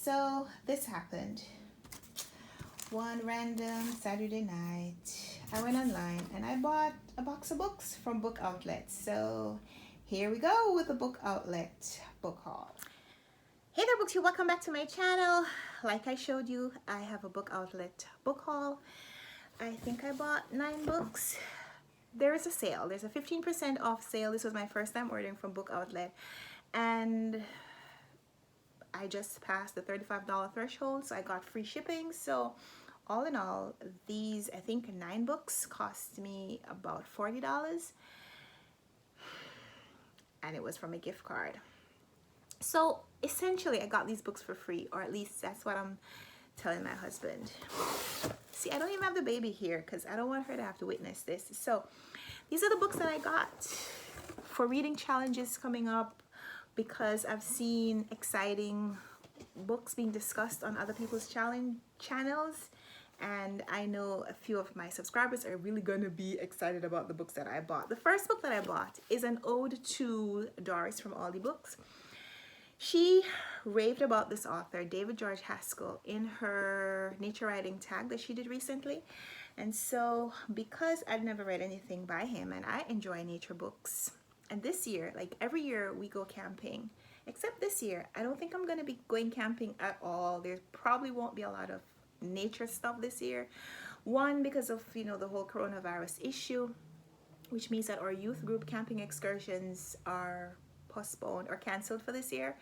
So this happened. One random Saturday night, I went online and I bought a box of books from Book Outlet. So here we go with the Book Outlet book haul. Hey there, books, welcome back to my channel. Like I showed you, I have a Book Outlet book haul. I think I bought 9 books. There is a sale. There's a 15% off sale. This was my first time ordering from Book Outlet, and I just passed the $35 threshold, so I got free shipping. So all in all, these, I think 9 books cost me about $40, and it was from a gift card. So essentially I got these books for free, or at least that's what I'm telling my husband. See, I don't even have the baby here because I don't want her to have to witness this. So these are the books that I got for reading challenges coming up, because I've seen exciting books being discussed on other people's channels, and I know a few of my subscribers are really going to be excited about the books that I bought. The first book that I bought is an ode to Doris from Aldi Books. She raved about this author, David George Haskell, in her nature writing tag that she did recently. And so because I've never read anything by him, and I enjoy nature books, and this year, like every year, we go camping, except this year, I don't think I'm going to be going camping at all. There probably won't be a lot of nature stuff this year. One, because of, you know, the whole coronavirus issue, which means that our youth group camping excursions are postponed or canceled for this year,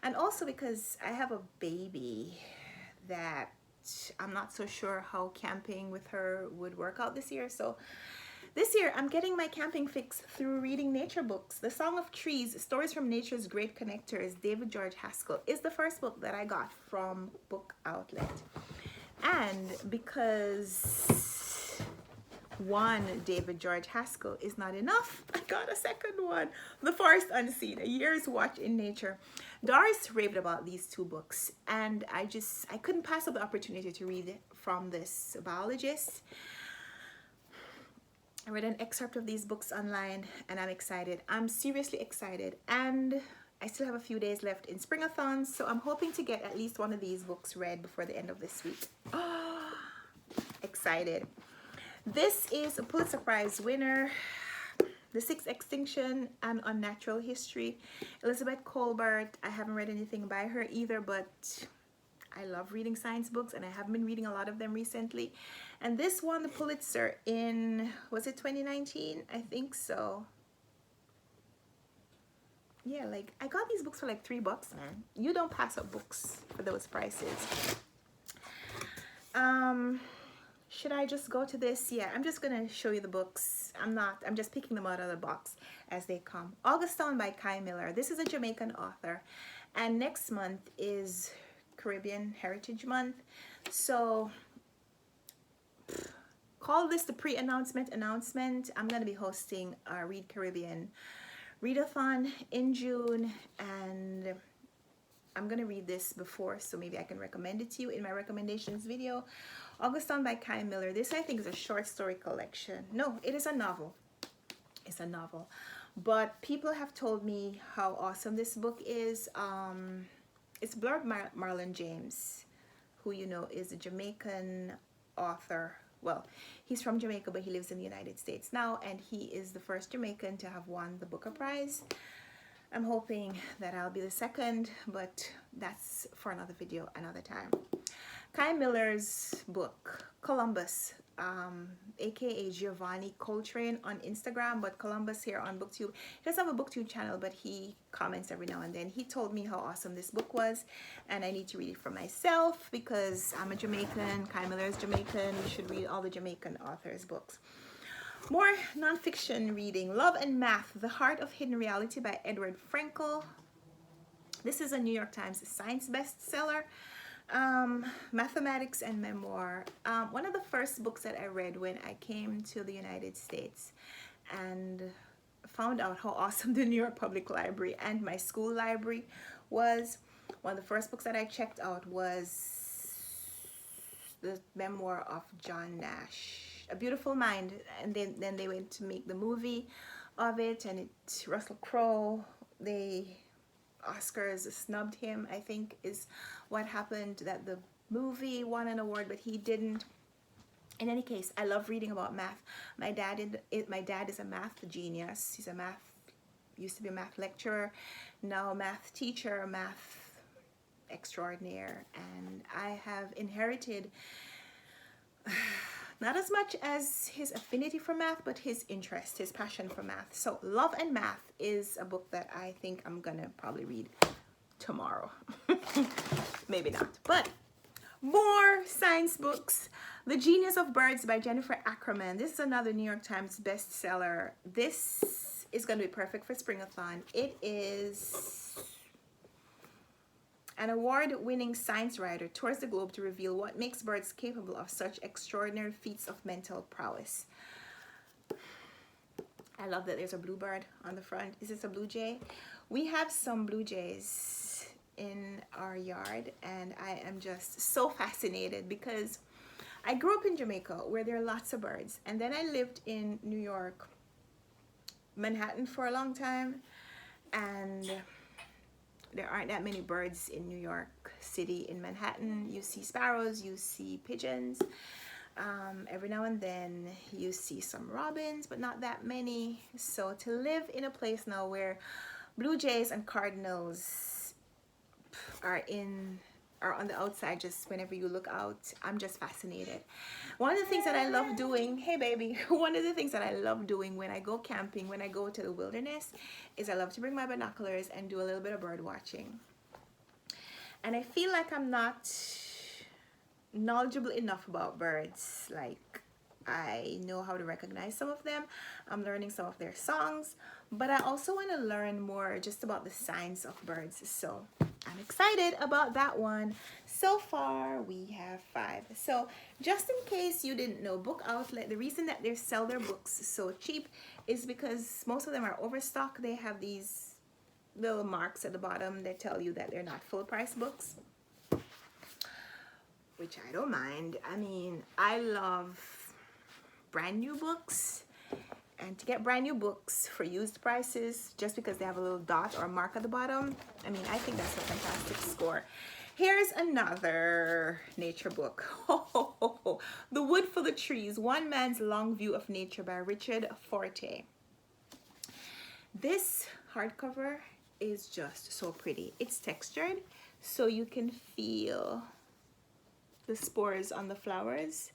and also because I have a baby that I'm not so sure how camping with her would work out this year. So this year I'm getting my camping fix through reading nature books. The Song of Trees, Stories from Nature's Great Connectors, David George Haskell, is the first book that I got from Book Outlet. And because one David George Haskell is not enough, I got a second one, The Forest Unseen, A Year's Watch in Nature. Doris raved about these 2 books, and I couldn't pass up the opportunity to read from this biologist. I read an excerpt of these books online, and I'm excited. I'm seriously excited, and I still have a few days left in Springathons, so I'm hoping to get at least one of these books read before the end of this week. Oh, excited. This is a Pulitzer Prize winner, The Sixth Extinction and Unnatural History, Elizabeth Colbert. I haven't read anything by her either, but I love reading science books, and I haven't been reading a lot of them recently. And this won the Pulitzer in, was it 2019? I think so. Yeah, like I got these books for like $3, man. You don't pass up books for those prices. Should I just go to this? Yeah, I'm just gonna show you the books. I'm just picking them out of the box as they come. Augustine by Kai Miller. This is a Jamaican author, and next month is Caribbean Heritage Month. So call this the pre-announcement announcement. I'm gonna be hosting a Read Caribbean readathon in June, and I'm gonna read this before, so maybe I can recommend it to you in my recommendations video. Augustine by Kai Miller. This, I think, is a short story collection. No, it is a novel. It's a novel, but people have told me how awesome this book is. It's blurred Marlon James, who you know is a Jamaican author. Well, he's from Jamaica, but he lives in the United States now, and he is the first Jamaican to have won the Booker Prize. I'm hoping that I'll be the second, but that's for another video, another time. Kai Miller's book, Columbus, aka Giovanni Coltrane on Instagram, but Columbus here on BookTube. He doesn't have a BookTube channel, but he comments every now and then. He told me how awesome this book was, and I need to read it for myself because I'm a Jamaican. Kai Miller is Jamaican. You should read all the Jamaican authors' books. More nonfiction reading. Love and Math, The Heart of Hidden Reality by Edward Frankel. This is a New York Times science bestseller. Mathematics and memoir. One of the first books that I read when I came to the United States and found out how awesome the New York Public Library and my school library was. One of the first books that I checked out was the memoir of John Nash, A Beautiful Mind, and then they went to make the movie of it, and Russell Crowe, they Oscars snubbed him, I think is what happened, that the movie won an award but he didn't. In any case, I love reading about math. My dad is a math genius. He's a math, used to be a math lecturer, now a math teacher, math extraordinaire, and I have inherited not as much as his affinity for math, but his interest, his passion for math. So Love and Math is a book that I think I'm gonna probably read tomorrow. Maybe not, but more science books. The Genius of Birds by Jennifer Ackerman. This is another New York Times bestseller. This is going to be perfect for Springathon. It is an award-winning science writer tours the globe to reveal what makes birds capable of such extraordinary feats of mental prowess. I love that there's a bluebird on the front. Is this a blue jay? We have some blue jays in our yard, and I am just so fascinated because I grew up in Jamaica where there are lots of birds, and then I lived in New York, Manhattan for a long time, and there aren't that many birds in New York City. In Manhattan, you see sparrows, you see pigeons, every now and then you see some robins, but not that many. So to live in a place now where blue jays and cardinals are on the outside, just whenever you look out, I'm just fascinated. One of the things that I love doing, hey baby, one of the things that I love doing when I go camping, when I go to the wilderness, is I love to bring my binoculars and do a little bit of bird watching. And I feel like I'm not knowledgeable enough about birds. Like, I know how to recognize some of them, I'm learning some of their songs, but I also want to learn more just about the science of birds. So I'm excited about that one. So far we have 5. So just in case you didn't know, Book Outlet, the reason that they sell their books so cheap is because most of them are overstock. They have these little marks at the bottom that tell you that they're not full price books, which I don't mind. I mean, I love brand new books, and to get brand new books for used prices just because they have a little dot or mark at the bottom, I mean, I think that's a fantastic score. Here's another nature book. The Wood for the Trees, One Man's Long View of Nature by Richard Forte. This hardcover is just so pretty. It's textured, so you can feel the spores on the flowers.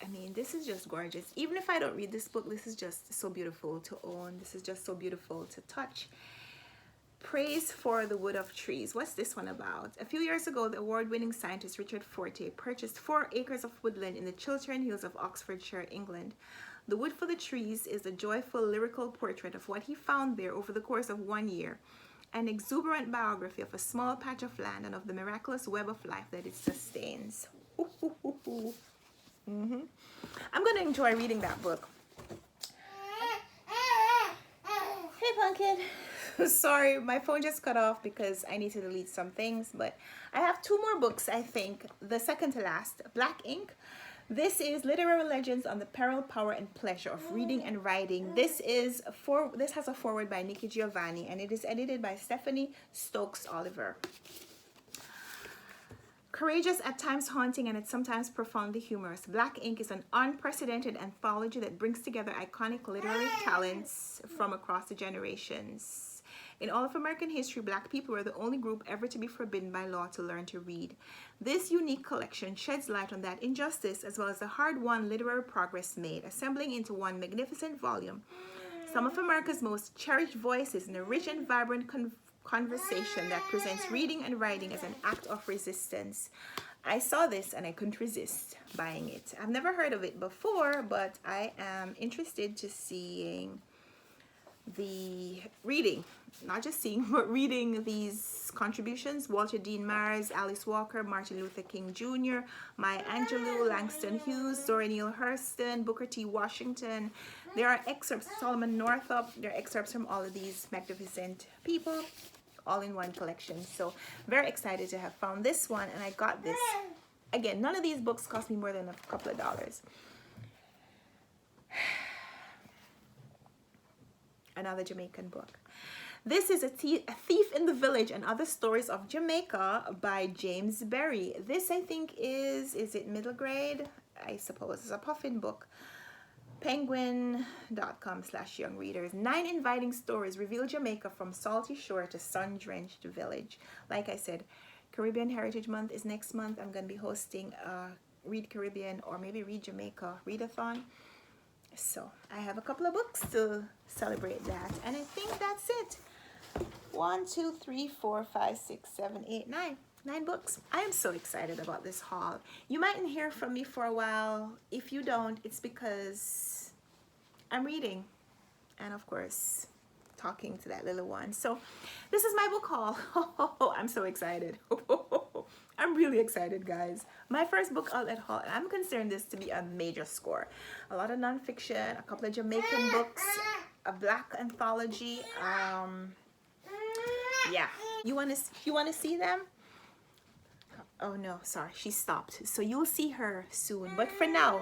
I mean, this is just gorgeous. Even if I don't read this book, this is just so beautiful to own. This is just so beautiful to touch. Praise for the Wood of Trees. What's this one about? A few years ago, the award-winning scientist Richard Forte purchased 4 acres of woodland in the Chiltern Hills of Oxfordshire, England. The Wood for the Trees is a joyful lyrical portrait of what he found there over the course of 1 year, an exuberant biography of a small patch of land and of the miraculous web of life that it sustains. I'm gonna enjoy reading that book. Hey Pumpkin. Sorry, my phone just cut off because I need to delete some things, but I have 2 more books, I think. The second to last, Black Ink. This is Literary Legends on the Peril, Power, and Pleasure of Reading and Writing. This has a foreword by Nikki Giovanni, and it is edited by Stephanie Stokes Oliver. Courageous, at times haunting, and at sometimes profoundly humorous, Black Ink is an unprecedented anthology that brings together iconic literary talents from across the generations. In all of American history, Black people were the only group ever to be forbidden by law to learn to read. This unique collection sheds light on that injustice as well as the hard-won literary progress made, assembling into one magnificent volume some of America's most cherished voices in a rich and vibrant conversation that presents reading and writing as an act of resistance. I saw this and I couldn't resist buying it. I've never heard of it before, but I am interested to seeing the reading, not just seeing, but reading these contributions. Walter Dean Myers, Alice Walker, Martin Luther King Jr., Maya Angelou, Langston Hughes, Zora Neale Hurston, Booker T. Washington. There are excerpts, Solomon Northup. There are excerpts from all of these magnificent people, all in one collection. So very excited to have found this one, and I got this. Again, none of these books cost me more than a couple of dollars. Another Jamaican book. This is a Thief in the Village and Other Stories of Jamaica by James Berry. This, I think, is it middle grade? I suppose it's a puffin book. Penguin.com/young readers. 9 inviting stories reveal Jamaica from salty shore to sun-drenched village. Like I said, Caribbean Heritage Month is next month. I'm going to be hosting a Read Caribbean or maybe Read Jamaica readathon. So I have a couple of books to celebrate that. And I think that's it. 1, 2, 3, 4, 5, 6, 7, 8, 9. 9 books. I am so excited about this haul. You mightn't hear from me for a while. If you don't, it's because I'm reading. And of course, talking to that little one. So this is my book haul. Oh, I'm so excited. I'm really excited, guys. My first book outlet haul, and I'm considering this to be a major score. A lot of nonfiction, a couple of Jamaican books, a black anthology. Yeah. You wanna see them? Oh no, sorry, she stopped. So you'll see her soon. But for now,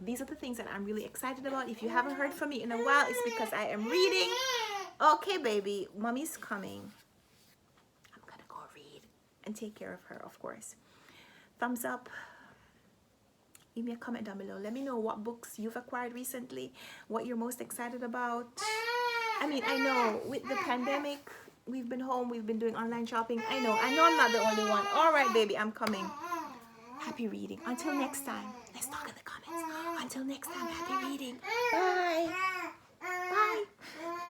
these are the things that I'm really excited about. If you haven't heard from me in a while, it's because I am reading. Okay, baby, mommy's coming. I'm gonna go read and take care of her, of course. Thumbs up. Leave me a comment down below. Let me know what books you've acquired recently, what you're most excited about. I mean, I know with the pandemic, we've been home, we've been doing online shopping. I know I'm not the only one. All right, baby, I'm coming. Happy reading. Until next time. Let's talk in the comments. Until next time, happy reading. Bye. Bye.